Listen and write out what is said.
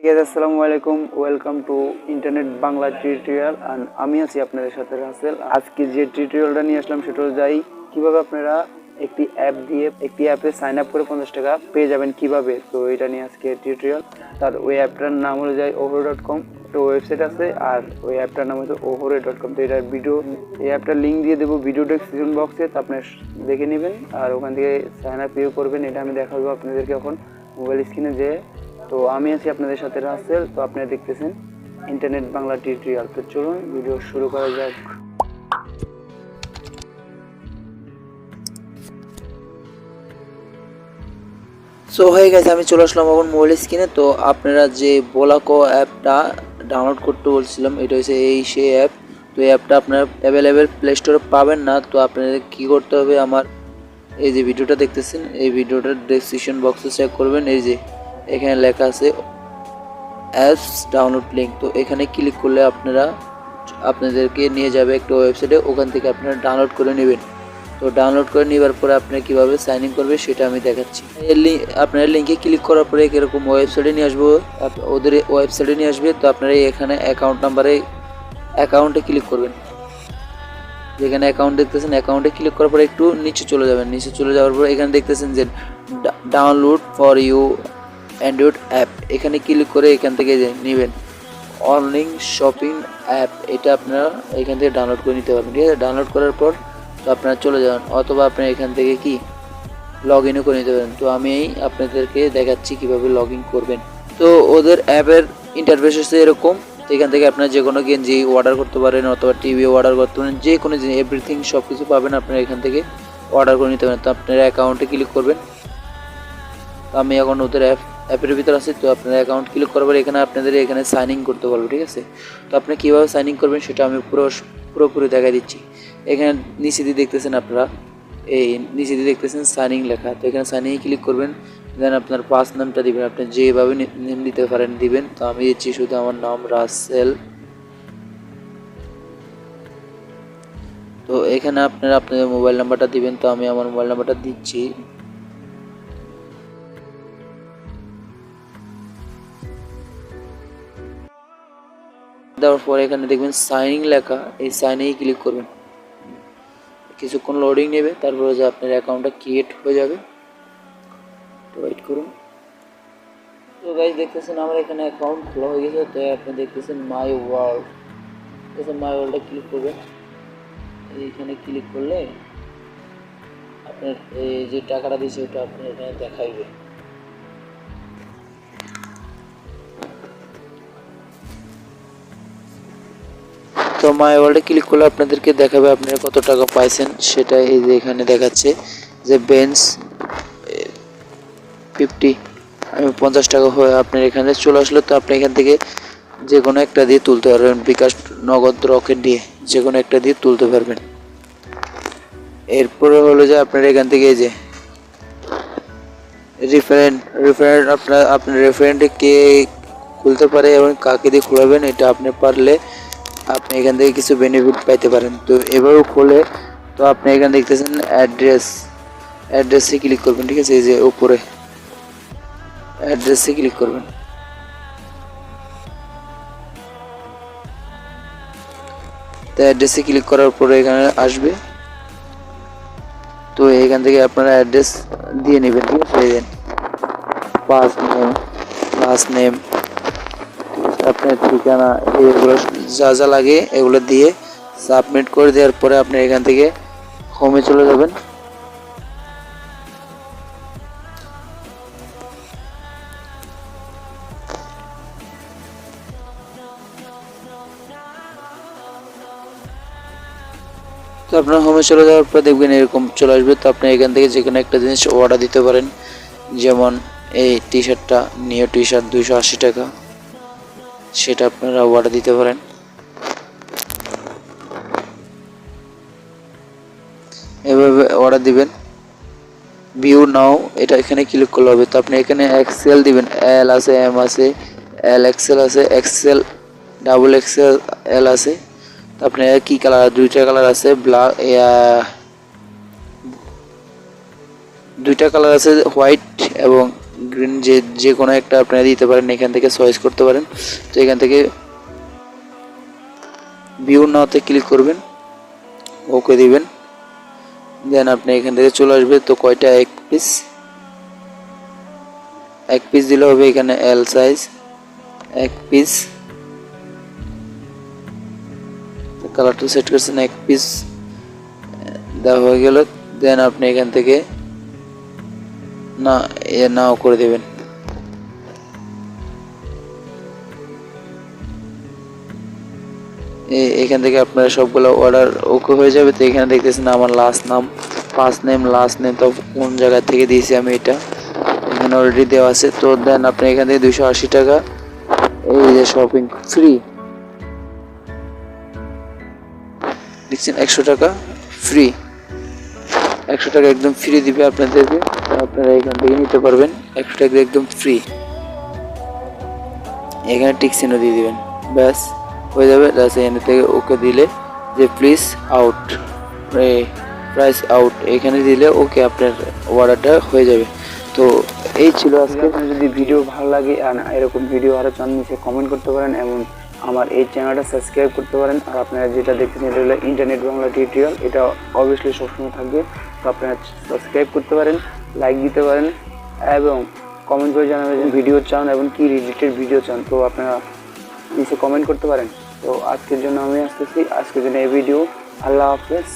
Guys, আসসালামু আলাইকুম, welcome to internet Bangla tutorial. আর আমি আছি আপনাদের সাথে রাসেল। আজকে যে টিউটোরিয়ালটা নিয়ে আসলাম সেটা হলো কিভাবে আপনারা একটি অ্যাপ দিয়ে একটি অ্যাপে সাইন আপ করে 50 টাকা পেয়ে যাবেন কিভাবে। তো এটা নিয়ে আজকে টিউটোরিয়াল। তার ওই অ্যাপটার নাম হলো ohhre.com, একটা ওয়েবসাইট আছে, আর ওই অ্যাপটার নাম হচ্ছে ohhre.com। তো এটার এই অ্যাপটার লিঙ্ক দিয়ে দেবো ভিডিও ডেসক্রিপশন বক্সে, তো আপনি দেখে নেবেন আর ওখান থেকে সাইন আপ করবেন। এটা আমি দেখাবো আপনাদেরকে এখন মোবাইল স্ক্রিনে। যে তো আমি আছি আপনাদের সাথে রাসেল। তো আপনারা দেখতেছেন ইন্টারনেট বাংলা টিউটোরিয়াল। তো চলুন ভিডিও শুরু করা যাক। সো হয়ে গেছে, আমি চলে আসলাম এখন মোবাইল স্ক্রিনে। তো আপনারা যে বোলাকো অ্যাপটা ডাউনলোড করতে বলছিলাম, এটা হচ্ছে সেই অ্যাপ। তো এই অ্যাপটা আপনারা অ্যাভেলেবেল প্লে স্টোরে পাবেন না। তো আপনাদের কী করতে হবে, আমার এই যে ভিডিওটা দেখতেছেন, এই ভিডিওটার ডেসক্রিপশন বক্সে চেক করবেন। এই যে এখানে লেখা আছে অ্যাপস ডাউনলোড লিঙ্ক। তো এখানে ক্লিক করলে আপনাদেরকে নিয়ে যাবে একটা ওয়েবসাইটে, ওখান থেকে আপনারা ডাউনলোড করে নেবেন। তো ডাউনলোড করে নেবার পরে আপনি কীভাবে সাইন ইন করবে সেটা আমি দেখাচ্ছি। আপনার লিঙ্কে ক্লিক করার পরে এরকম ওয়েবসাইটে নিয়ে আসবো, ওদের ওয়েবসাইটে নিয়ে আসবে। তো আপনারা এখানে অ্যাকাউন্টে ক্লিক করবেন। যেখানে অ্যাকাউন্ট দেখতেছেন, অ্যাকাউন্টে ক্লিক করার পরে একটু নিচে চলে যাবেন। নিচে চলে যাওয়ার পর এখানে দেখতেছেন যে download for you android app, এখানে ক্লিক করে এখান থেকে নেবেন অনলাইন শপিং অ্যাপ। এটা আপনারা এখান থেকে ডাউনলোড করে নিতে পারবেন। ঠিক আছে, ডাউনলোড করার পর তো আপনারা চলে যাবেন, অথবা আপনারা এখান থেকে লগ ইনও করে নিতে পারেন। তো আমি আপনাদেরকে দেখাচ্ছি কিভাবে লগ ইন করবেন। তো ওদের অ্যাপের ইন্টারফেস হচ্ছে এরকম। তো এখান থেকে আপনারা যে কোনো গেঞ্জি অর্ডার করতে পারেন, অথবা টিভি অর্ডার করতে পারেন, যে কোনো জিনিস এভরিথিং সব কিছু পাবেন আপনারা এখান থেকে অর্ডার করে নিতে পারেন। তো আপনারা অ্যাকাউন্টে ক্লিক করবেন। তো আমি এখন ওদের অ্যাপের ভিতর আছি। তো আপনারা অ্যাকাউন্ট ক্লিক করার পরে এখানে সাইন ইন করতে পারবো। ঠিক আছে, তো আপনি কীভাবে সাইন ইন করবেন সেটা আমি পুরোপুরি দেখা দিচ্ছি। এখানে নিচে দিয়ে দেখতেছেন আপনারা, এই নিচে দিয়ে দেখতেছেন সাইন ইন লেখা। তো এখানে সাইন ইন ক্লিক করবেন, দেন আপনার ফার্স্ট নামটা দিবেন, আপনি যেভাবে নেম দিতে পারেন দিবেন। তো আমি দিচ্ছি শুধু আমার নাম রাসেল। তো এখানে আপনারা আপনাদের মোবাইল নাম্বারটা দিবেন। তো আমি আমার মোবাইল নাম্বারটা দিচ্ছি। দেওয়ার পরে এখানে দেখবেন সাইন ইন লেখা, এই সাইন ইন ক্লিক করবেন। কিছুক্ষণ লোডিং নেবে, তারপরে যে আপনার অ্যাকাউন্টটা ক্রিয়েট হয়ে যাবে। তো ওয়েট করুন। তো গাইজ দেখতেছেন আমার এখানে অ্যাকাউন্ট খোলা হয়ে গেছে। তো আপনি দেখতেছেন মাই ওয়ার্ল্ড, ঠিক আছে, মাই ওয়ার্ল্ডে ক্লিক করবেন। এইখানে ক্লিক করলে আপনার এই যে টাকাটা দিয়েছে ওটা আপনার এখানে দেখাইবে। তো মাই ওয়ার্ল্ডে ক্লিক করলে আপনাদেরকে দেখাবে আপনারা কত টাকা পাইছেন সেটা। এই যে এখানে দেখাচ্ছে যে বেঞ্চ 50, আমি 50 টাকা হয়ে আপনার এখানে চলে আসলো। তো আপনি এখান থেকে যে কোনো একটা দিয়ে তুলতে পারবেন, বিকাশ, নগদ, রকেট দিয়ে যে কোনো একটা দিয়ে তুলতে পারবেন। এরপরে হলো যে আপনার এখান থেকে এই যে রেফারেন্ট আপনার রেফারেন্টে কে খুলতে পারে এবং কাকে দিয়ে খোলাবেন, এটা আপনি পারলে আপনি এখান থেকে কিছু বেনিফিট পাইতে পারেন। তো এবারও খোলে। তো আপনি এখানে দেখতেছেন অ্যাড্রেসে ক্লিক করবেন। ঠিক আছে, এই যে উপরে অ্যাড্রেসে ক্লিক করবেন। তো অ্যাড্রেসে ক্লিক করার পরে এখানে আসবে। তো এখান থেকে আপনারা অ্যাড্রেস দিয়ে নেবেন। ঠিক আছে, ফার্স্ট নেম, লাস্ট নেম, আপনার ঠিকানা, এগুলো যা যা লাগে এগুলো দিয়ে সাবমিট করে দেওয়ার পরে আপনি এখান থেকে হোমে চলে যাবেন। তো আপনার হোমে চলে যাওয়ার পর দেখবেন এরকম চলে আসবে। তো আপনি এখান থেকে যে কোনো একটা জিনিস অর্ডার দিতে পারেন। যেমন এই টি শার্টটা, নিউ টি শার্ট 280 টাকা, সেটা আপনারা অর্ডার দিতে পারেন। এভাবে অর্ডার দিবেন। ভিউ নাও, এটা এখানে ক্লিক করলে হবে। তো আপনি এখানে এক্সেল দিবেন, এল আছে, এম আছে, এল এক্সেল আছে, এক্সেল ডাবল এক্সেল এল আছে। তো আপনার কি কালার, দুইটা কালার আছে, দুইটা কালার আছে, হোয়াইট এবং গ্রিন যে কোনো একটা আপনারা দিতে পারেন, এখান থেকে চয়েস করতে পারেন। তো এখান থেকে ভিউ নাওতে ক্লিক করবেন, ওকে দিবেন, দেন আপনি এখান থেকে চলে আসবে। তো কয়টা, এক পিস দিলে হবে। এখানে এল সাইজ এক পিস, কালারটা সেট করছেন, এক পিস দেওয়া হয়ে গেল। দেন আপনি এখান থেকে নাও করে দেবেন। এখান থেকে আপনার সবগুলো অর্ডার ওকে হয়ে যাবে। তো এখানে দেখতেছেন আমার লাস্ট নাম, ফার্স্ট নেম, লাস্ট নেম, তো কোন জায়গা থেকে দিয়েছি আমি এটা এখানে অলরেডি দেওয়া আছে। তো দেন আপনি এখান থেকে 280 টাকা এই যে শপিং ফ্রি দেখছেন, 100 টাকা ফ্রি, 100 টাকা একদম ফ্রি দিবে আপনাদেরকে। আপনারা এখান থেকে নিতে পারবেন 100 টাকা একদম ফ্রি। এখানে টিক চিহ্ন দিয়ে দিবেন, ব্যাস হয়ে যাবে। এখান থেকে ওকে দিলে যে প্লিজ আউট, প্রাইস আউট এখানে দিলে ওকে আপনার অর্ডারটা হয়ে যাবে। তো এই ছিল আজকে। আপনার যদি ভিডিও ভালো লাগে আর এরকম ভিডিও আরও চান, নিচে কমেন্ট করতে পারেন এবং আমার এই চ্যানেলটা সাবস্ক্রাইব করতে পারেন। আর আপনারা যেটা দেখতেছেন এটা হলো ইন্টারনেট বাংলা টিউটোরিয়াল, এটা অবভিয়াসলি সবসময় থাকবে। তো আপনারা সাবস্ক্রাইব করতে পারেন, লাইক দিতে পারেন এবং কমেন্ট করে জানাবেন যে ভিডিও চান এবং কি রিলেটেড ভিডিও চান। তো আপনারা নিচে কমেন্ট করতে পারেন। তো আজকের জন্য আমি আসতেছি, আজকের জন্য এই ভিডিও। আল্লাহ হাফেজ।